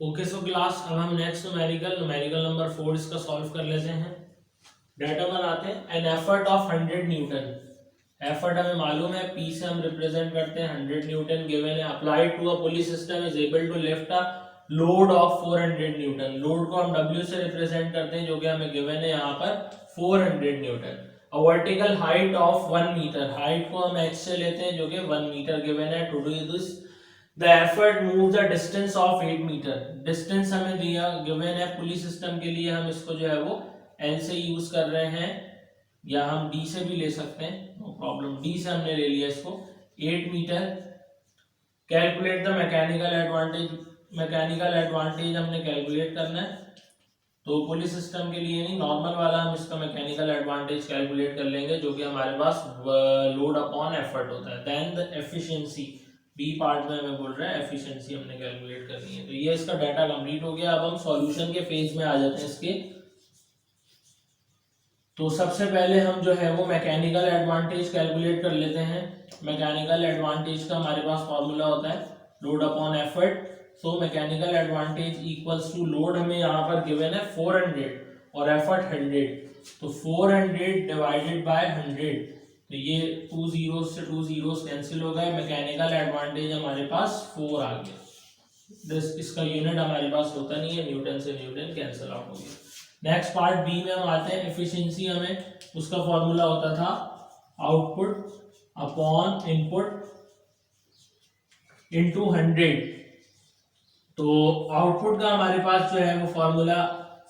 Okay so class, अब हम next numerical number 4 इसका सॉल्व कर लेते हैं। डाटा बनाते हैं। An effort of 100 Newton. Effort हमें मालूम है, पी से हम रिप्रेजेंट करते हैं 100 न्यूटन गिवन है। Applied to a pulley system is able to lift a load of 400 newton. Load को हम डब्ल्यू से रिप्रेजेंट करते हैं जो कि हमें गिवन है यहाँ पर 400 newton. A vertical height of 1 metre, height को हम एक्स से लेते हैं जो कि 1 मीटर गिवन है। To do this the effort move the distance of 8 metre. Distance हमें दिया गिवन है पुलिस सिस्टम के लिए, हम इसको जो है वो एल से यूज कर रहे हैं, या हम डी से भी ले सकते हैं, नो प्रॉब्लम। डी से हमने ले लिया इसको 8 metre. Calculate the mechanical advantage. Mechanical advantage हमने कैलकुलेट करना है, तो पुलिस सिस्टम के लिए नहीं, नॉर्मल वाला हम इसका मैकेनिकल एडवांटेज कैलकुलेट कर लेंगे जो कि हमारे पास लोड अपॉन एफर्ट होता है। Then the efficiency, B part में हमें बोल रहा है एफिशिएंसी हमने कैलकुलेट करनी है। तो ये इसका डाटा कंप्लीट हो गया। अब हम सॉल्यूशन के फेज में आ जाते हैं इसके। तो सबसे पहले हम जो है वो मैकेनिकल एडवांटेज कैलकुलेट कर लेते हैं। मैकेनिकल एडवांटेज का हमारे पास फॉर्मूला होता है load upon effort. So mechanical advantage equals to, load हमें यहाँ पर गिवन है 400 और एफर्ट 100, तो 400 डिवाइडेड बाय 100, तो ये 2 जीरोस से 2 जीरोस कैंसिल हो गए। मैकेनिकल एडवांटेज हमारे पास 4 आ गया। इसका यूनिट हमारे पास होता नहीं है, न्यूटन से न्यूटन कैंसिल आउट हो गया। नेक्स्ट पार्ट बी में हम आते हैं। एफिशिएंसी हमें उसका फॉर्मूला होता था आउटपुट अपॉन इनपुट इनटू 100। तो आउटपुट का हमारे पास जो है वो फॉर्मूला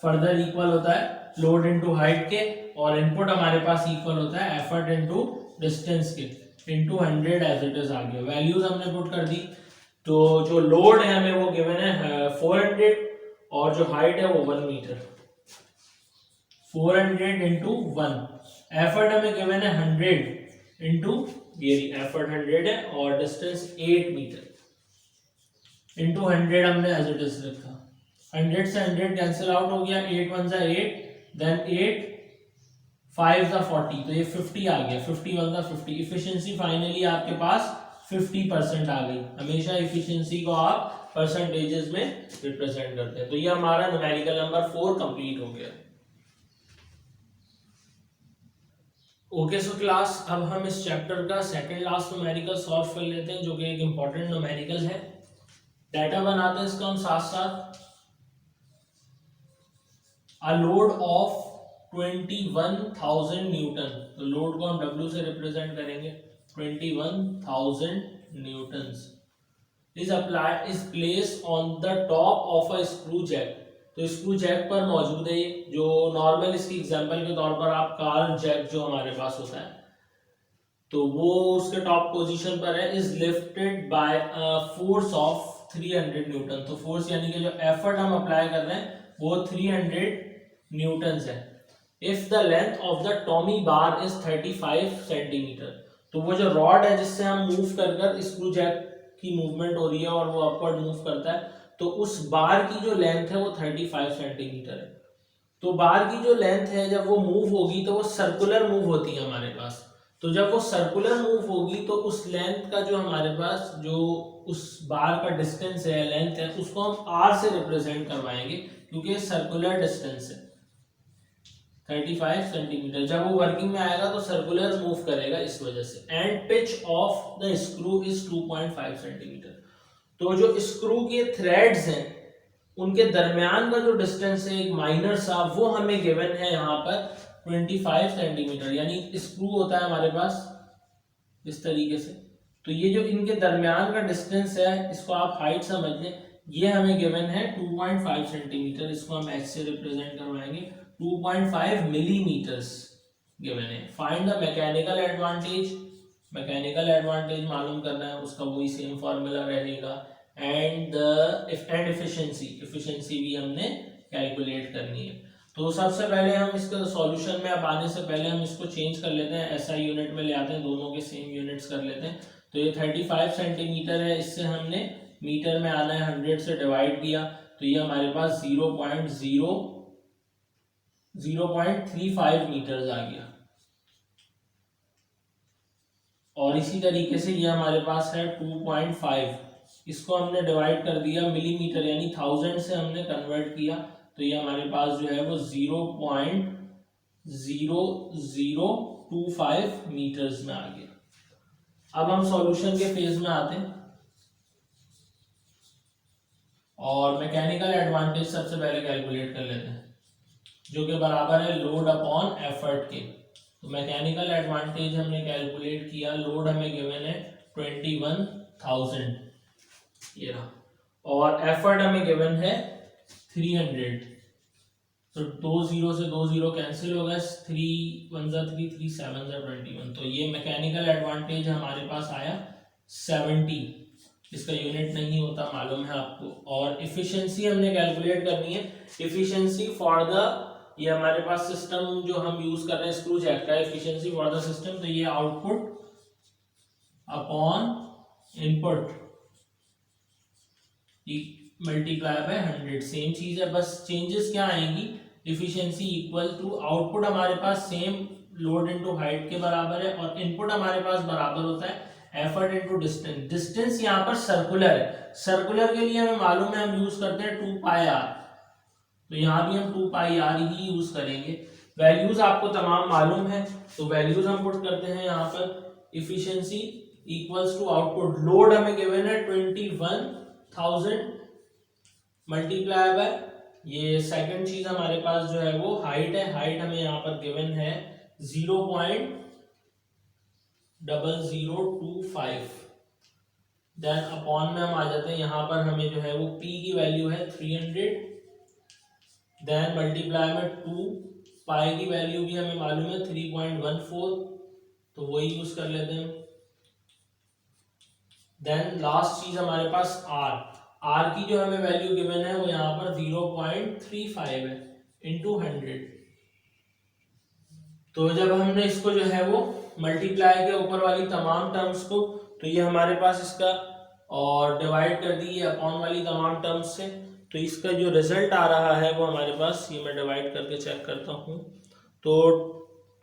फर्दर इक्वल होता है लोड इनटू हाइट के, और इनपुट हमारे पास इक्वल होता है एफर्ट इनटू डिस्टेंस के इनटू 100 एज इट इज आ गया। वैल्यूज हमने पुट कर दी। तो जो लोड है हमें वो गिवन है 400 और जो हाइट है वो 1 मीटर। 400 इंटू 1, एफर्ट हमें गिवन है 100 इंटू, ये एफर्ट 100 है और डिस्टेंस 8 मीटर इंटू 100 हमने एज इट इज लिखा। 100 से 100 कैंसिल आउट हो गया, 8 1 जा 8, देन 8 5 जा 40, तो ये 50 आ गया। 50 1 जा 50। इफिशिएंसी फाइनली आपके पास 50% आ गई। हमेशा इफिशिएंसी को आप परसेंटेजेस में रिप्रेजेंट करते हैं। तो ये हमारा न्यूमेरिकल नंबर 4 कंप्लीट हो गया। ओके सो क्लास, अब हम इस चैप्टर का सेकंड लास्ट न्यूमेरिकल सॉल्व कर लेते हैं जो कि एक इंपॉर्टेंट न्यूमेरिकल है। डाटा बनाते हैं इसका हम साथ साथ। अ लोड ऑफ 21,000 न्यूटन, तो लोड को हम डब्ल्यू से रिप्रेजेंट करेंगे। 21,000 newtons is apply is place on the top of a screw jack. तो स्क्रू जैक पर मौजूद है, जो नॉर्मल इसकी एग्जांपल के तौर पर आप कार जैक जो हमारे पास होता है तो वो उसके टॉप पोजीशन पर है। Is lifted by force of 300 Newton. तो फोर्स यानी कि जो एफर्ट हम अप्लाई कर रहे हैं वो 300 न्यूटन्स है। If the length of the Tommy bar is 35 centimetre, तो वो जो रॉड है जिससे हम मूव कर कर स्क्रू जैक की मूवमेंट हो रही है और वो अपवर्ड मूव करता है, तो उस बार की जो लेंथ है वो 35 सेंटीमीटर है। तो बार की जो लेंथ है जब वो मूव होगी तो वो सर्कुलर मूव होती है हमारे पास। तो जब वो सर्कुलर मूव होगी तो उस लेंथ का जो हमारे पास जो उस बार का डिस्टेंस है, लेंथ है, उसको हम आर से रिप्रेजेंट करवाएंगे क्योंकि सर्कुलर डिस्टेंस है 35 सेंटीमीटर। जब वो वर्किंग में आएगा तो सर्कुलर मूव करेगा इस वजह से। And pitch of the screw is 2.5 centimetre. तो जो स्क्रू के थ्रेड्स हैं उनके दरमियान का जो डिस्टेंस है एक माइनर सा, वो हमें गिवन है यहाँ पर 25 सेंटीमीटर। यानी स्क्रू होता है हमारे पास इस तरीके से, तो ये जो इनके दरमियान का डिस्टेंस है इसको आप हाइट समझ लें, ये हमें गिवन है 2.5 सेंटीमीटर। इसको हम एक्स से रिप्रेजेंट करवाएंगे, 2.5 मिलीमीटर्स गिवन है। Find the mechanical advantage. Mechanical advantage मालूम करना है, उसका वही सेम फॉर्मूला रहेगा। एंड एफिशिएंसी, एफिशिएंसी भी हमने कैलकुलेट करनी है। तो सबसे पहले हम इसका सॉल्यूशन में अब आने से पहले हम इसको चेंज कर लेते हैं, एसआई यूनिट में ले आते हैं, दोनों के सेम यूनिट्स कर लेते हैं। तो ये 35 सेंटीमीटर है, इससे हमने मीटर में आना है, 100 से डिवाइड किया तो ये हमारे पास 0.35 मीटर आ गया। और इसी तरीके से ये हमारे पास है 2.5 इसको हमने डिवाइड कर दिया मिलीमीटर यानी 1000 से हमने कन्वर्ट किया, तो ये हमारे पास जो है वो 0.0025 मीटर्स में आ गया। अब हम सॉल्यूशन के फेज में आते हैं और मैकेनिकल एडवांटेज सबसे पहले कैलकुलेट कर लेते हैं, जो कि बराबर है लोड अपॉन एफर्ट के। तो मैकेनिकल एडवांटेज हमने कैलकुलेट किया, लोड हमें गिवन है 21,000 ये रहा, और एफर्ट हमें गिवन है 300। तो 2 0 से 2 0 कैंसिल हो गया, 3 1 3 3 7 21। तो ये मैकेनिकल एडवांटेज हमारे पास आया 70। इसका यूनिट नहीं होता मालूम है आपको। और इफिशिएंसी हमने कैलकुलेट करनी है, इफिशिएंसी फॉर द, ये हमारे पास सिस्टम जो हम यूज कर रहे हैं स्क्रू जैक का, इफिशिएंसी फॉर द सिस्टम, तो ये output upon input multiply by 100, same चीज है, बस चेंजेस क्या आएंगी, इफिशिएंसी इक्वल टू आउटपुट हमारे पास सेम लोड इनटू हाइट के बराबर है, और इनपुट हमारे पास बराबर होता है एफर्ट इनटू डिस्टेंस। डिस्टेंस यहाँ पर सर्कुलर है, सर्कुलर के लिए हमें मालूम है हम यूज करते हैं 2πr, तो यहाँ भी हम 2πr ही यूज करेंगे। वैल्यूज आपको तमाम मालूम है, तो वैल्यूज हम पुट करते हैं यहाँ पर, efficiency equals to output, load हमें गिवन है 21,000 मल्टीप्लाई बाय, ये सेकंड चीज हमारे पास जो है वो हाइट है, हाइट हमें यहाँ पर गिवन है 0.0025, देन अपॉन में हम आ जाते हैं, यहाँ पर हमें जो है वो P की वैल्यू है 300, देन मल्टीप्लाई में 2, पाई की वैल्यू भी हमें मालूम है 3.14, तो वही यूज कर लेते हैं। देन लास्ट चीज हमारे पास R, R की जो हमें वैल्यू गिवन है वो यहाँ पर 0.35 है इंटू 100। तो जब हमने इसको जो है वो मल्टीप्लाई के ऊपर वाली तमाम टर्म्स को, तो ये हमारे पास इसका, और डिवाइड कर दी है अपॉन वाली तमाम टर्म्स से, तो इसका जो रिजल्ट आ रहा है वो हमारे पास, ये मैं डिवाइड करके चेक करता हूँ, तो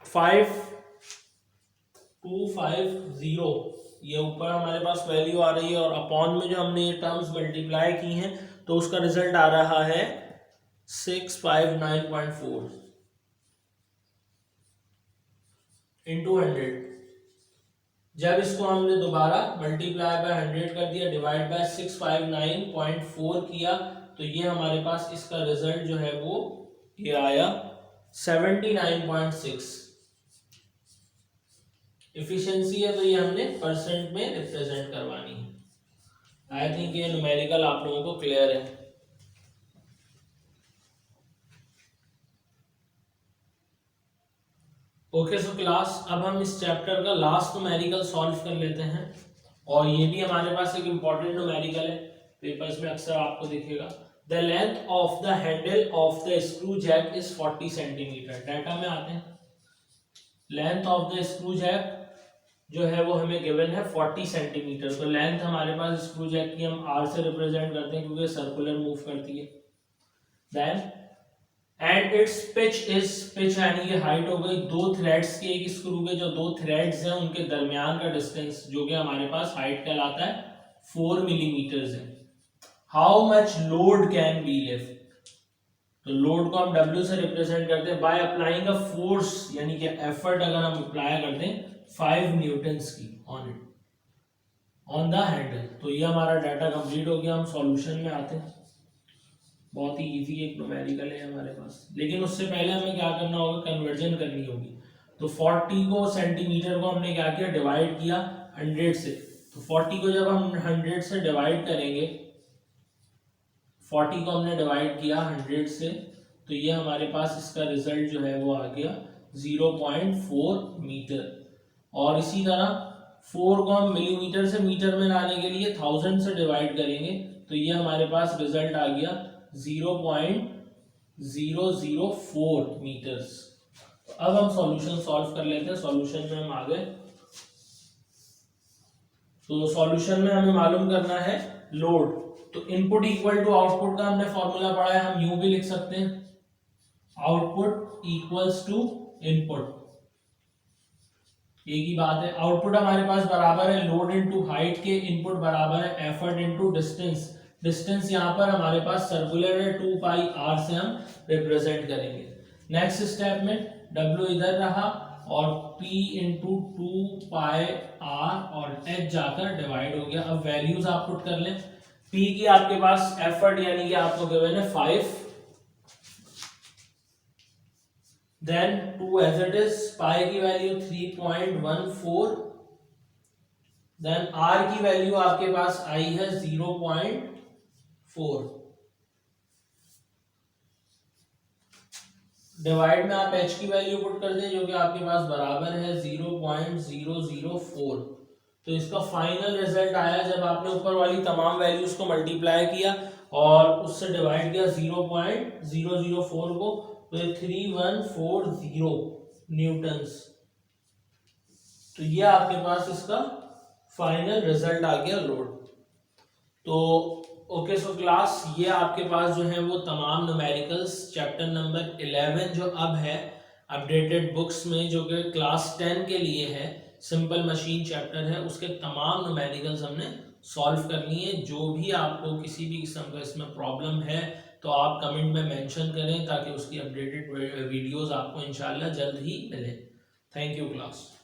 5250 ये ऊपर हमारे पास वैल्यू आ रही है, और अपॉन में जो हमने ये टर्म्स मल्टीप्लाई की हैं तो उसका रिजल्ट आ रहा है 659.4 इंटू 100। जब इसको हमने दोबारा मल्टीप्लाई बाय 100 कर दिया, डिवाइड बाय 659.4 किया, तो ये हमारे पास इसका रिजल्ट जो है वो ये आया 79.6। इफिशिएंसी है तो ये हमने परसेंट में रिप्रेजेंट करवानी है। आई थिंक ये न्यूमेरिकल आप लोगों को क्लियर है। ओके सो क्लास, अब हम इस चैप्टर का लास्ट न्यूमेरिकल सॉल्व कर लेते हैं, और ये भी हमारे पास एक इंपॉर्टेंट न्यूमेरिकल है, पेपर्स में अक्सर आपको दिखेगा। The length of the handle of the screw jack is 40 centimetre. Data में आते हैं, length of the screw jack जो है वो हमें गिवन है 40 सेंटीमीटर। तो लेंथ हमारे पास स्क्रू जैक की हम r से रिप्रेजेंट करते हैं क्योंकि सर्कुलर मूव करती है। Then and its pitch is, pitch यानी कि हाइट हो गई, दो थ्रेड्स के, एक स्क्रू के जो दो थ्रेड्स हैं उनके दरमियान का डिस्टेंस जो कि हमारे पास हाइट कहलाता है 4 मिलीमीटर्स है। How much load can be lift, तो लोड को हम W से रिप्रेजेंट करते हैं बाय अप्लाइंग अ फोर्स, यानी कि एफर्ट अगर हम अप्लाई करते हैं 5 न्यूटन्स की on it, on the handle. तो ये हमारा डाटा कंप्लीट हो गया। हम सॉल्यूशन में आते हैं, बहुत ही इजी एक न्यूमेरिकल है हमारे पास, लेकिन उससे पहले हमें क्या करना होगा, कन्वर्जन करनी होगी। तो 40 को सेंटीमीटर को हमने क्या किया, डिवाइड किया 100 से। तो 40 को जब हम 100 से डिवाइड करेंगे, 40 को हमने डिवाइड किया 100 से, तो ये हमारे पास इसका रिजल्ट जो है वो आ गया 0.4 मीटर। और इसी तरह 4 को हम मिलीमीटर से मीटर में लाने के लिए 1000 से डिवाइड करेंगे, तो ये हमारे पास रिजल्ट आ गया 0.004 मीटर्स। तो अब हम सॉल्यूशन सॉल्व कर लेते हैं। सॉल्यूशन में हम आ गए, तो सॉल्यूशन में हमें मालूम करना है लोड। तो इनपुट इक्वल टू आउटपुट का हमने फॉर्मूला पढ़ा है, हम यूं भी लिख सकते हैं, आउटपुट इक्वल्स टू इनपुट। एक ही बात है। आउटपुट हमारे पास बराबर है लोड इनटू हाइट के, इनपुट बराबर है एफर्ट इनटू डिस्टेंस। डिस्टेंस यहाँ पर हमारे पास सर्कुलर है, 2 पाई आर से हम रिप्रेजेंट करेंगे। नेक्स्ट स्टेप में W इधर रहा और P इंटू 2 पाई आर और H जाकर डिवाइड हो गया। अब वैल्यूज आप पुट कर लें। P की आपके पास एफर्ट यानी कि आपको गिवन है 5, देन 2 एज इट इज, पाई की वैल्यू 3.14, देन आर की वैल्यू आपके पास आई है 0.4, डिवाइड में आप h की वैल्यू पुट कर दें जो कि आपके पास बराबर है 0.004। तो इसका फाइनल रिजल्ट आया जब आपने ऊपर वाली तमाम वैल्यूज को मल्टीप्लाई किया और उससे डिवाइड किया 0.004 को, तो 3140 न्यूटन्स। तो ये आपके पास इसका फाइनल रिजल्ट आ गया लोड। तो ओके सो क्लास, ये आपके पास जो है वो तमाम न्यूमेरिकल्स चैप्टर नंबर 11 जो अब है अपडेटेड बुक्स में, जो कि क्लास 10 के लिए है, सिंपल मशीन चैप्टर है, उसके तमाम न्यूमेरिकल्स हमने सॉल्व कर लिए। जो भी आपको किसी भी किस्म का इसमें प्रॉब्लम है तो आप कमेंट में मेंशन करें ताकि उसकी अपडेटेड वीडियोस आपको इंशाल्लाह जल्द ही मिले। Thank you class.